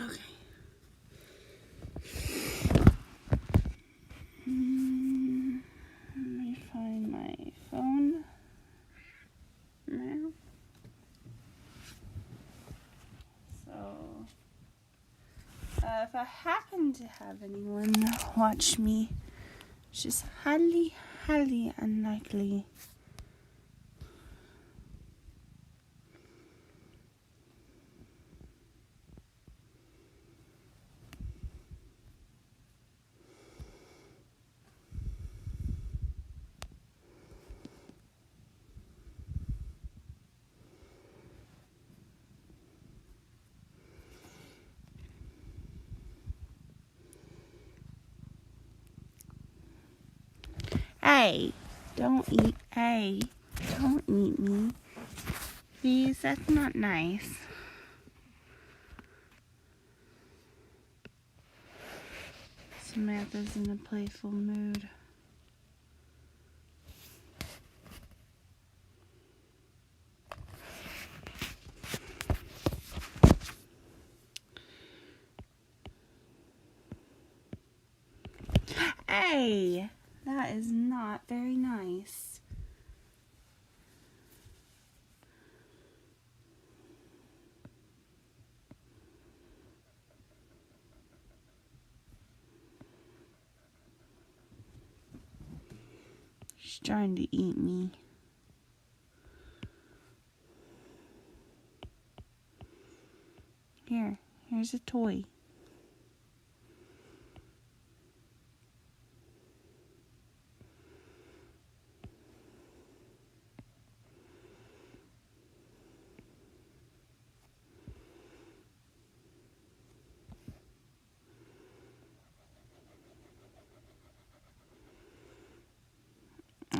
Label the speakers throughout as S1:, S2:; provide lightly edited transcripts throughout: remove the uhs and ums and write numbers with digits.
S1: Okay. Let me find my phone now. So, if I happen to have anyone watch me, which is highly, highly unlikely. Hey, don't eat. Hey, don't eat me. Please, that's not nice. Samantha's in a playful mood. Hey, that is not very nice. She's trying to eat me. Here's a toy.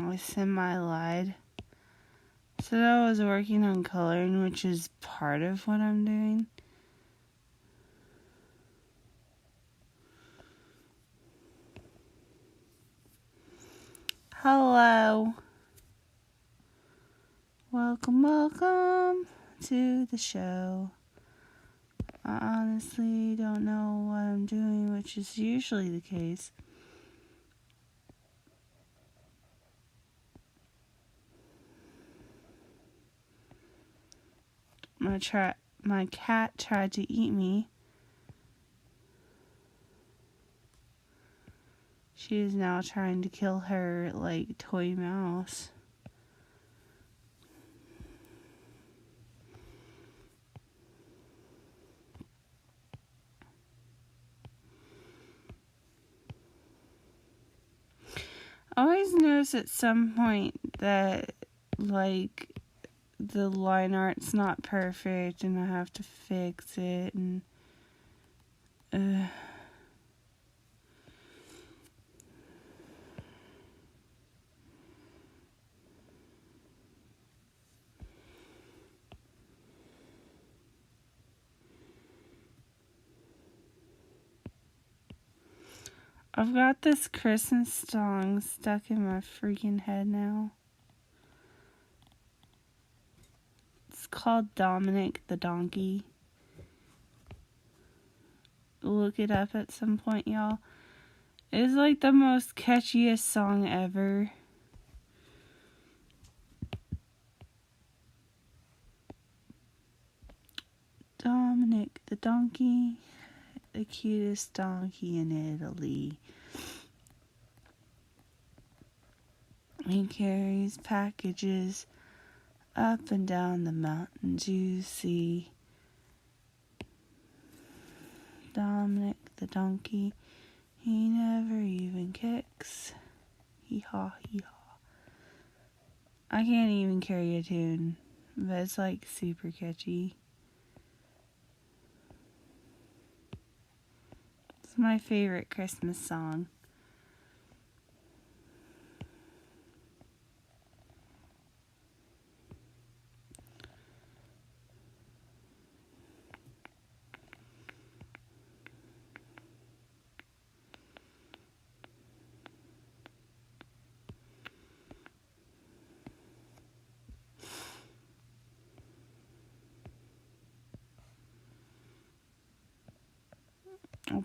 S1: I semi-lied. Said I was working on coloring, which is part of what I'm doing. Hello. Welcome to the show. I honestly don't know what I'm doing, which is usually the case. My cat tried to eat me. She is now trying to kill her, toy mouse. I always notice at some point that, the line art's not perfect and I have to fix it and I've got this Christmas song stuck in my freaking head now. It's called Dominic the Donkey. Look it up at some point, y'all. It's the most catchiest song ever. Dominic the Donkey, the cutest donkey in Italy. He carries packages up and down the mountains you see. Dominic the Donkey, he never even kicks. Hee-haw, hee-haw. I can't even carry a tune, but it's super catchy. It's my favorite Christmas song.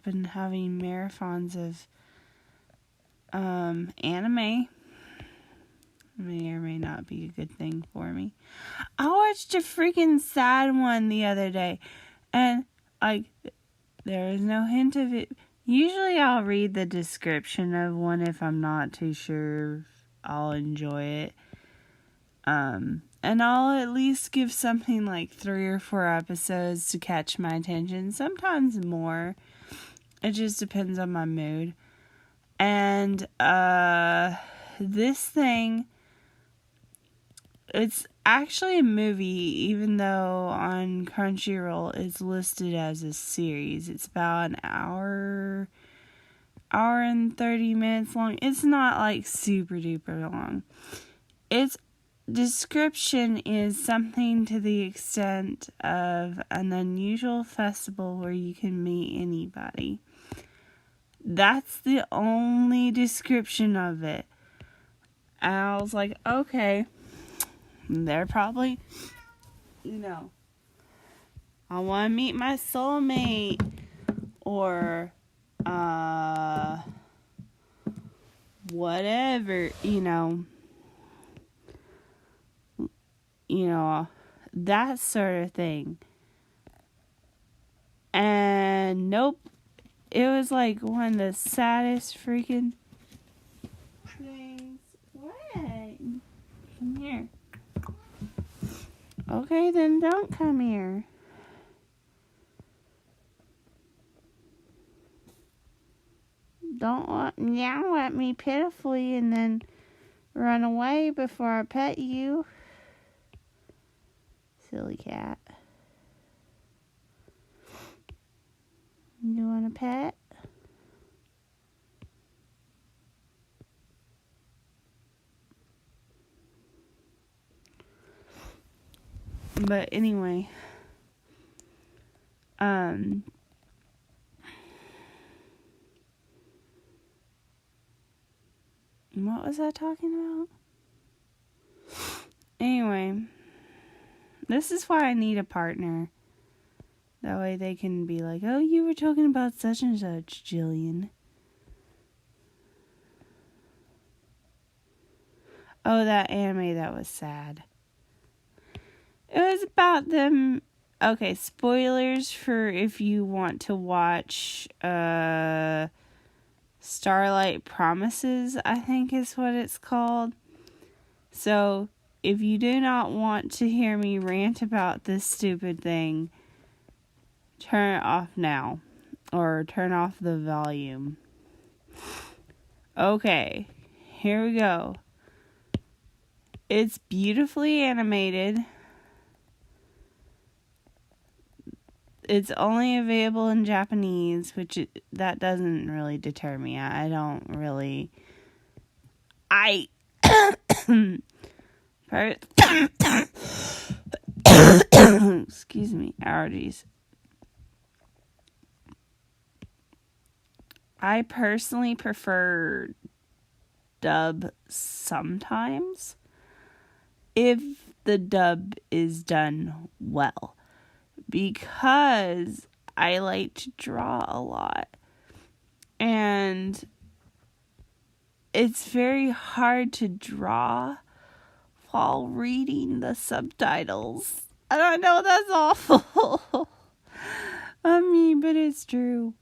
S1: been having marathons of anime. May or may not be a good thing for me. I watched a freaking sad one the other day, and like, there is no hint of it. Usually I'll read the description of one if I'm not too sure I'll enjoy it. And I'll at least give something like 3 or 4 episodes to catch my attention. Sometimes more. It just depends on my mood. And this thing, it's actually a movie, even though on Crunchyroll it's listed as a series. It's about an hour and 30 minutes long. It's not like super duper long. Its description is something to the extent of an unusual festival where you can meet anybody. That's the only description of it. And I was like, okay, they're probably, I want to meet my soulmate, or, whatever, that sort of thing. And nope, it was like one of the saddest freaking things. What? Come here. Okay, then don't come here. Don't meow at me pitifully and then run away before I pet you. Silly cat. You want a pet? But anyway, what was I talking about? Anyway, this is why I need a partner. That way they can be like, oh, you were talking about such and such, Jillian. Oh, that anime that was sad. It was about them. Okay, spoilers for if you want to watch Starlight Promises, I think is what it's called. So, if you do not want to hear me rant about this stupid thing, turn it off now. Or turn off the volume. Okay, here we go. It's beautifully animated. It's only available in Japanese, that doesn't really deter me. I don't really... Excuse me, allergies. I personally prefer dub sometimes, if the dub is done well. Because I like to draw a lot. And it's very hard to draw while reading the subtitles. And I know that's awful. I mean, but it's true.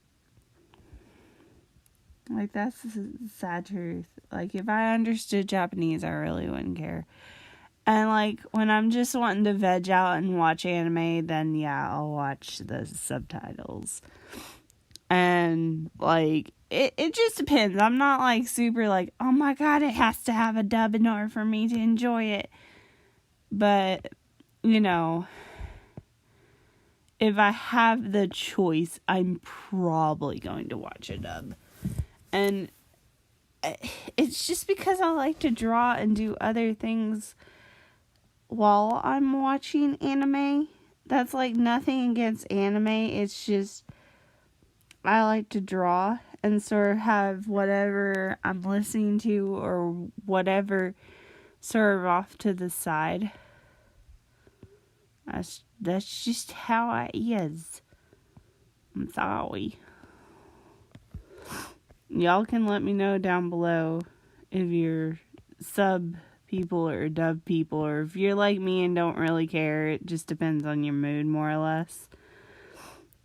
S1: Like, that's the sad truth. Like, if I understood Japanese, I really wouldn't care. And, like, when I'm just wanting to veg out and watch anime, then, yeah, I'll watch the subtitles. And, like, it just depends. I'm not, like, super, like, oh, my God, it has to have a dub in order for me to enjoy it. But, if I have the choice, I'm probably going to watch a dub. And it's just because I like to draw and do other things while I'm watching anime. That's like nothing against anime. It's just I like to draw and sort of have whatever I'm listening to or whatever sort of off to the side. That's just how I is. I'm sorry. Y'all can let me know down below if you're sub people or dub people, or if you're like me and don't really care. It just depends on your mood, more or less.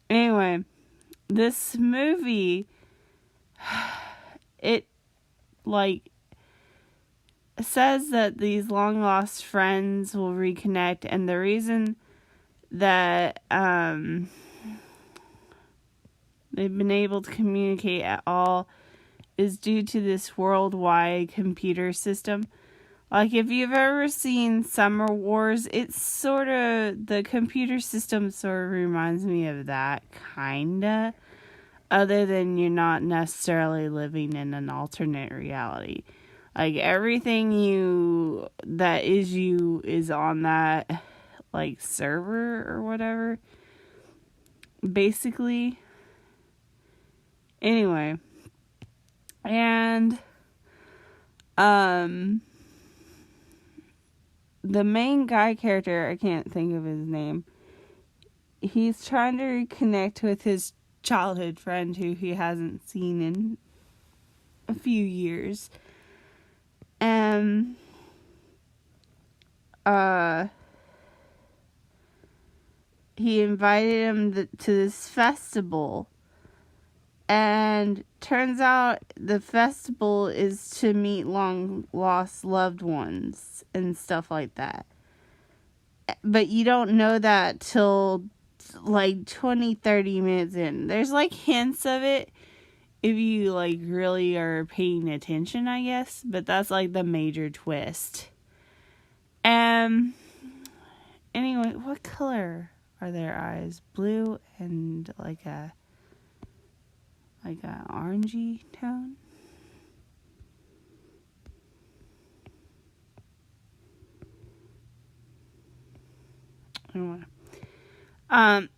S1: Anyway, this movie, it says that these long lost friends will reconnect, and the reason that they've been able to communicate at all is due to this worldwide computer system. Like, if you've ever seen Summer Wars, it's sort of, the computer system sort of reminds me of that, kinda. Other than you're not necessarily living in an alternate reality. Like, everything that is you is on that, like, server or whatever. Basically. Anyway. And, the main guy character, I can't think of his name, he's trying to reconnect with his childhood friend who he hasn't seen in a few years. And he invited him to this festival, and turns out the festival is to meet long lost loved ones and stuff like that. But you don't know that till like 20-30 minutes in. There's like hints of it if you like really are paying attention, I guess, but that's like the major twist. Anyway, what color are their eyes? Blue and like a orangey tone. Anyway. And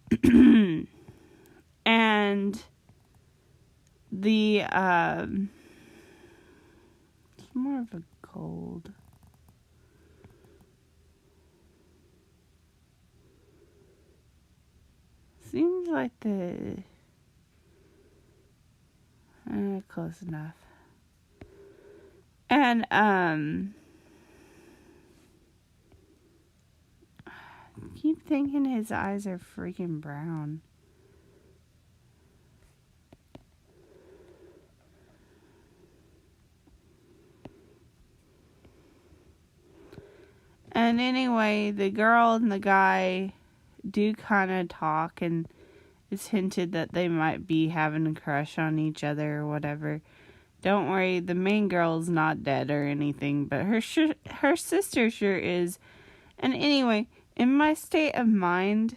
S1: the it's more of a gold. Seems like the close enough. And I keep thinking his eyes are freaking brown. And anyway, the girl and the guy do kind of talk, and it's hinted that they might be having a crush on each other or whatever. Don't worry, the main girl's not dead or anything, but her sister sure is. And anyway, in my state of mind,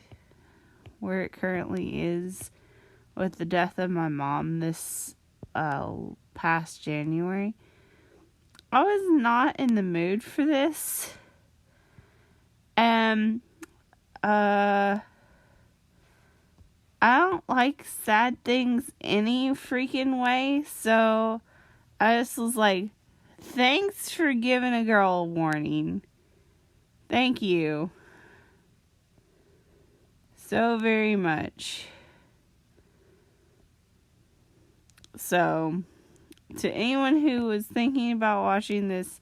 S1: where it currently is, with the death of my mom this past January, I was not in the mood for this. And I don't like sad things any freaking way, so I just was like, thanks for giving a girl a warning. Thank you so very much. So, to anyone who was thinking about watching this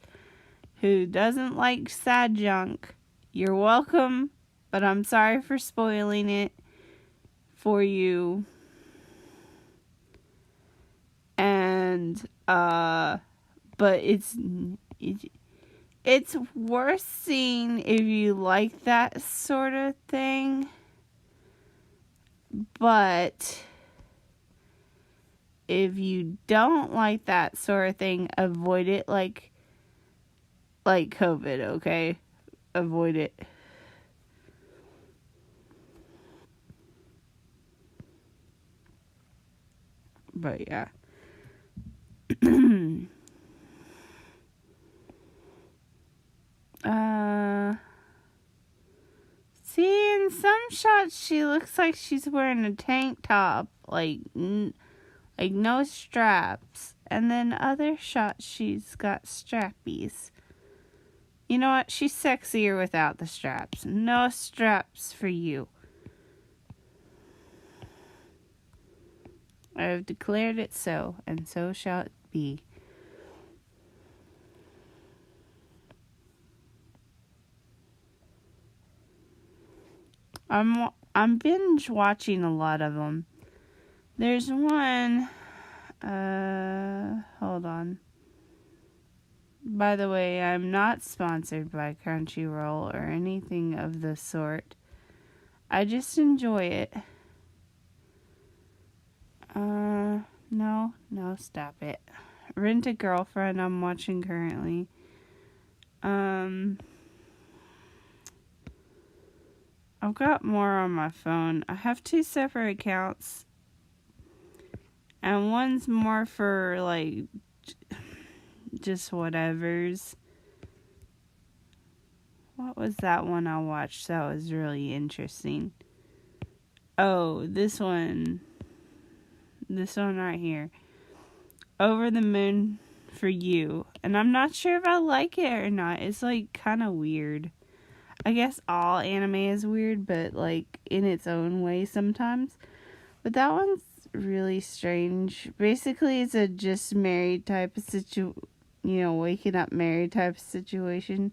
S1: who doesn't like sad junk, you're welcome, but I'm sorry for spoiling it for you. And but it's worth seeing if you like that sort of thing. But if you don't like that sort of thing, avoid it like COVID, okay? Avoid it. But yeah. See, in some shots she looks like she's wearing a tank top, like no straps, and then other shots she's got strappies. You know what? She's sexier without the straps. No straps for you. I have declared it so, and so shall it be. I'm binge watching a lot of them. There's one, hold on. By the way, I'm not sponsored by Crunchyroll or anything of the sort. I just enjoy it. No, stop it. Rent a Girlfriend I'm watching currently. I've got more on my phone. I have 2 separate accounts. And one's more for, like, just whatevers. What was that one I watched that was really interesting? Oh, this one. This one right here. Over the Moon for You. And I'm not sure if I like it or not. It's, like, kind of weird. I guess all anime is weird, but, like, in its own way sometimes. But that one's really strange. Basically, it's a just married type of waking up married type of situation.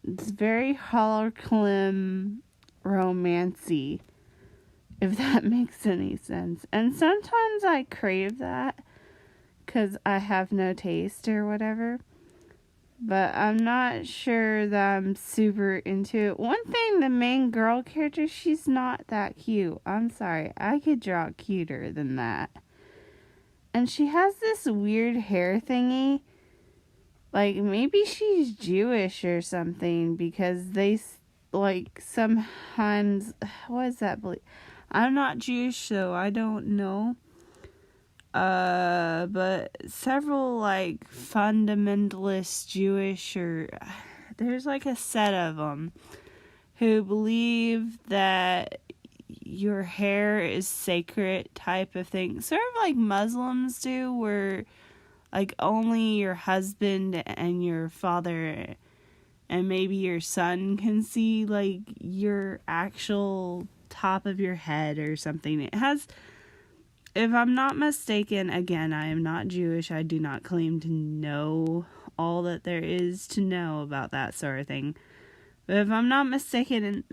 S1: It's very Harlequin romancy, if that makes any sense. And sometimes I crave that because I have no taste or whatever. But I'm not sure that I'm super into it. One thing, the main girl character, she's not that cute. I'm sorry. I could draw cuter than that. And she has this weird hair thingy. Like, maybe she's Jewish or something. Because they, like, sometimes... What is that? I'm not Jewish, so I don't know. But several, like, fundamentalist Jewish, or there's, like, a set of them who believe that your hair is sacred type of thing. Sort of like Muslims do, where, like, only your husband and your father and maybe your son can see, like, your actual top of your head or something. It has... If I'm not mistaken, again, I am not Jewish. I do not claim to know all that there is to know about that sort of thing. But if I'm not mistaken,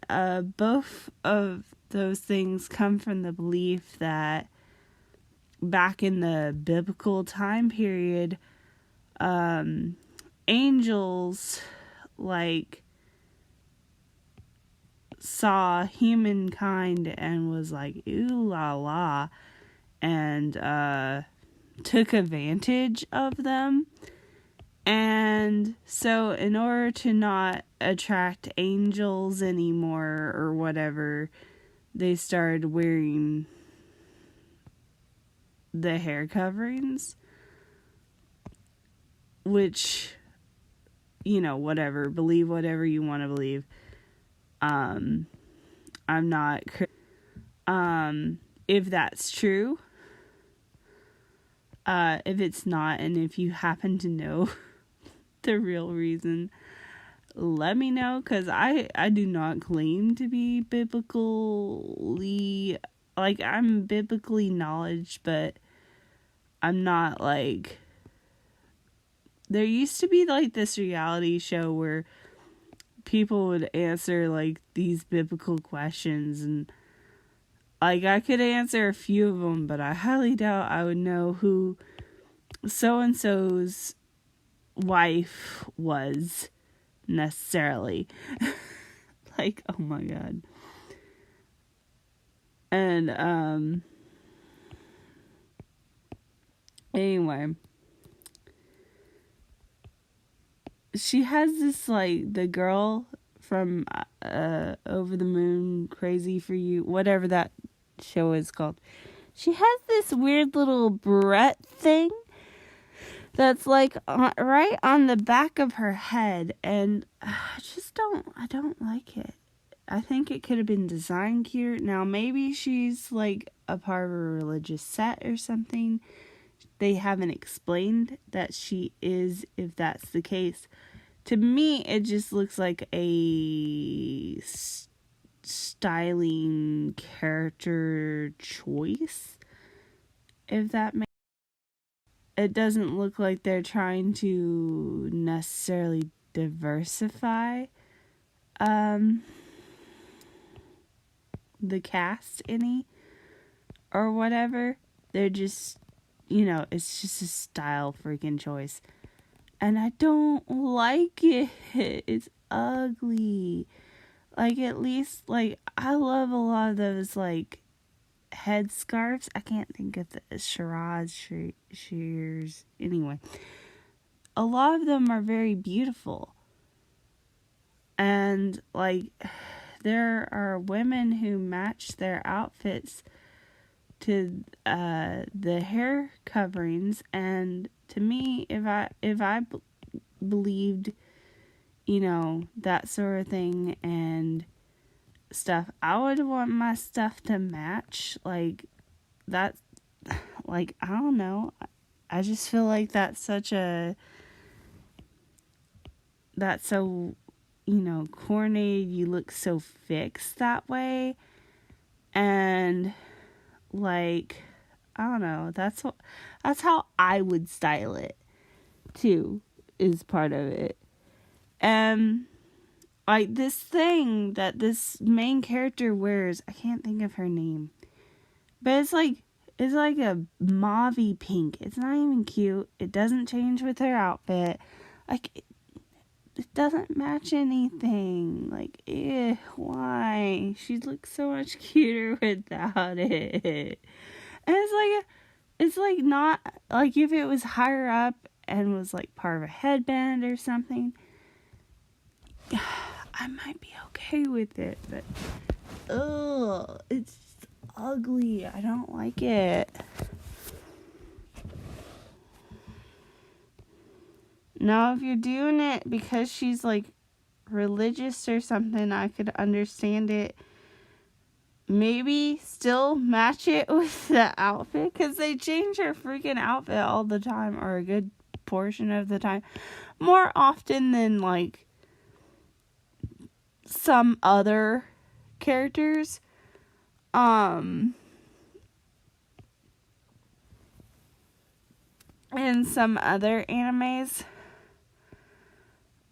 S1: both of those things come from the belief that back in the biblical time period, angels, like, saw humankind and was like, ooh la la, and took advantage of them. And so in order to not attract angels anymore or whatever, they started wearing the hair coverings, which, whatever, believe whatever you want to believe. I'm not if that's true. If it's not, and if you happen to know the real reason, let me know, because I do not claim to be biblically, like, I'm biblically knowledge, but I'm not, like, there used to be, like, this reality show where people would answer, like, these biblical questions, and, like, I could answer a few of them, but I highly doubt I would know who so-and-so's wife was, necessarily. Like, oh my god. And, anyway. She has this, like, the girl from, Over the Moon, Crazy for You, whatever that show is called. She has this weird little barrette thing that's, like, right on the back of her head, and I don't like it. I think it could have been designed cute. Now, maybe she's, like, a part of a religious sect or something. They haven't explained that she is, if that's the case. To me, it just looks like a styling character choice. if that makes it doesn't look like they're trying to necessarily diversify the cast any or whatever. They're just, it's just a style freaking choice. And I don't like it. It's ugly. Like, at least, like, I love a lot of those, like, head scarves. I can't think of the shears. Anyway, a lot of them are very beautiful. And, like, there are women who match their outfits to the hair coverings, and to me, if I believed, that sort of thing and stuff, I would want my stuff to match. Like, that, like, I don't know, I just feel like that's so coordinated. You look so fixed that way. And, like, I don't know, that's how I would style it too, is part of it. And like, this thing that this main character wears, I can't think of her name, but it's like a mauve-y pink. It's not even cute. It doesn't change with her outfit. Like, it doesn't match anything. Like, why? She looks so much cuter without it. And it's like not, like, if it was higher up and was like part of a headband or something, I might be okay with it, but it's ugly. I don't like it. Now, if you're doing it because she's like religious or something, I could understand it. Maybe still match it with the outfit, because they change her freaking outfit all the time, or a good portion of the time, more often than like some other characters. And some other animes.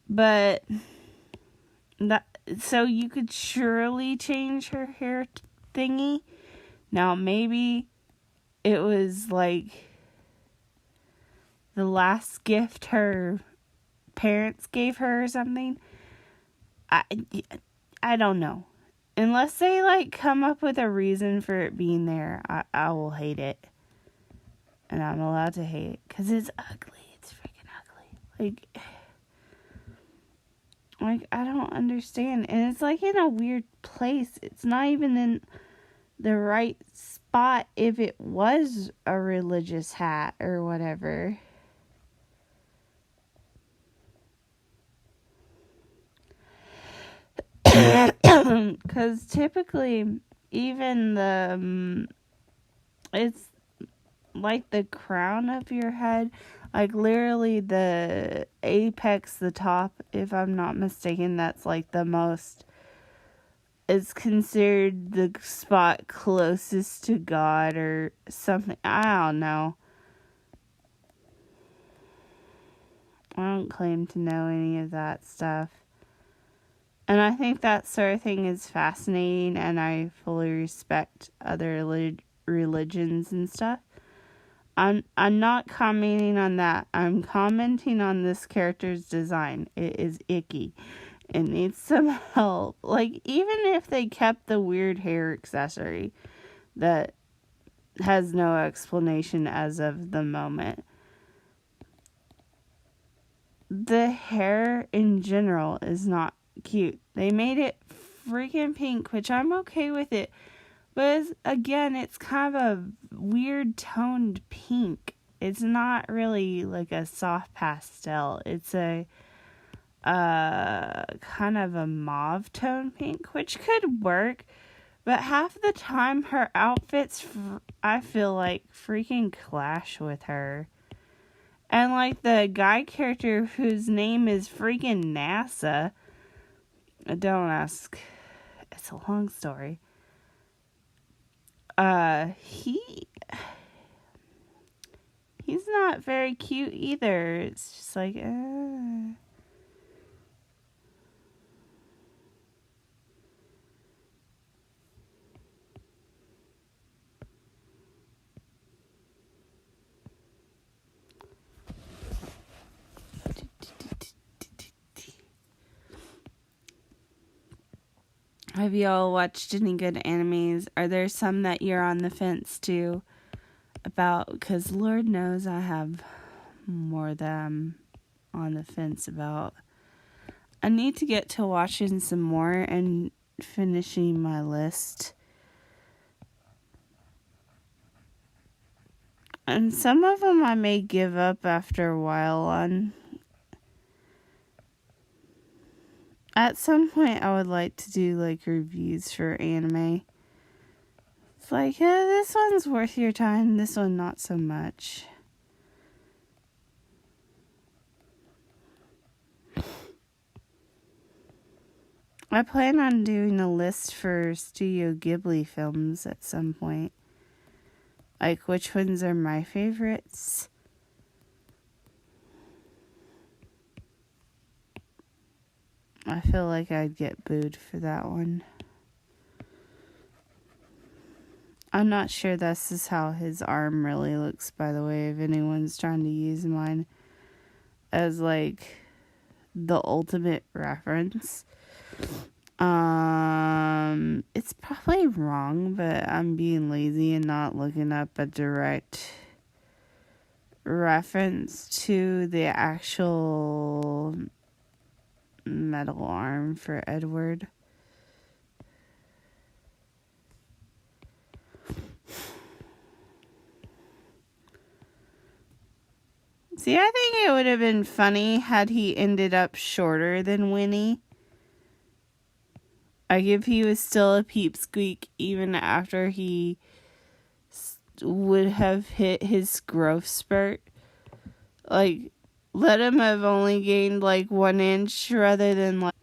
S1: But so you could surely change her hair thingy. Now, maybe it was like the last gift her parents gave her or something. I don't know. Unless they like come up with a reason for it being there, I will hate it. And I'm allowed to hate it because it's ugly. It's freaking ugly. Like, I don't understand. And it's like in a weird place. It's not even in the right spot if it was a religious hat or whatever. Because typically, even it's like the crown of your head, like literally the apex, the top, if I'm not mistaken, that's like the most, it's considered the spot closest to God or something. I don't know. I don't claim to know any of that stuff. And I think that sort of thing is fascinating, and I fully respect other religions and stuff. I'm not commenting on that. I'm commenting on this character's design. It is icky. It needs some help. Like, even if they kept the weird hair accessory that has no explanation as of the moment, the hair in general is not cute. They made it freaking pink, which I'm okay with it. But again, it's kind of a weird toned pink. It's not really like a soft pastel. It's a kind of a mauve tone pink, which could work. But half the time, her outfits, I feel like, freaking clash with her. And like the guy character whose name is freaking NASA. Don't ask. It's a long story. not very cute either. It's just like, Have y'all watched any good animes? Are there some that you're on the fence too about? Because Lord knows I have more that I'm on the fence about. I need to get to watching some more and finishing my list. And some of them I may give up after a while on. At some point, I would like to do like reviews for anime. It's like, yeah, this one's worth your time, this one not so much. I plan on doing a list for Studio Ghibli films at some point. Like, which ones are my favorites? I feel like I'd get booed for that one. I'm not sure this is how his arm really looks, by the way, if anyone's trying to use mine as, like, the ultimate reference. It's probably wrong, but I'm being lazy and not looking up a direct reference to the actual metal arm for Edward. See, I think it would have been funny had he ended up shorter than Winnie. Like, if he was still a peepsqueak even after he would have hit his growth spurt. Like, let him have only gained like 1 inch rather than like.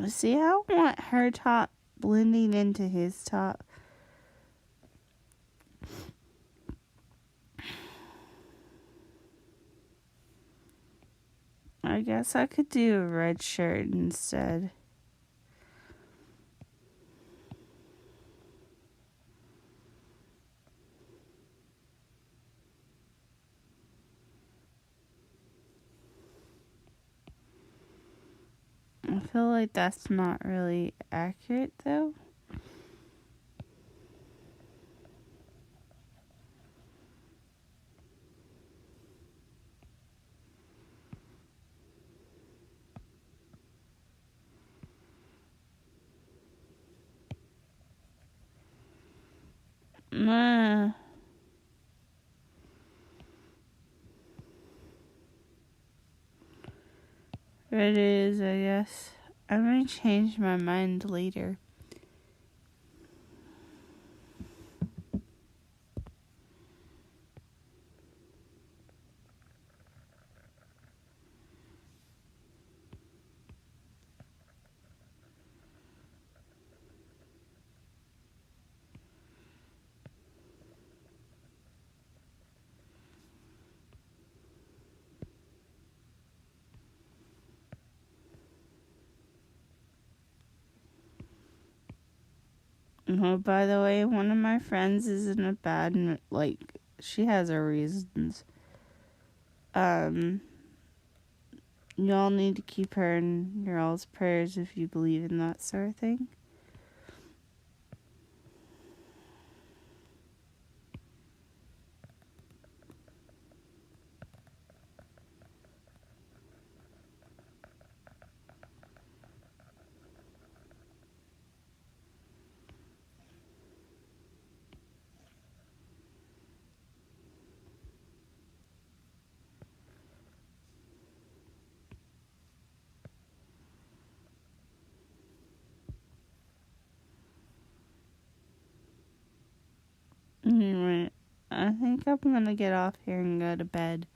S1: See, I don't want her top blending into his top. I guess I could do a red shirt instead. I feel like that's not really accurate though. It is, I guess. I may change my mind later. Oh, by the way, one of my friends is in a bad, like, she has her reasons. Y'all need to keep her in your all's prayers if you believe in that sort of thing. Anyway, I think I'm gonna get off here and go to bed.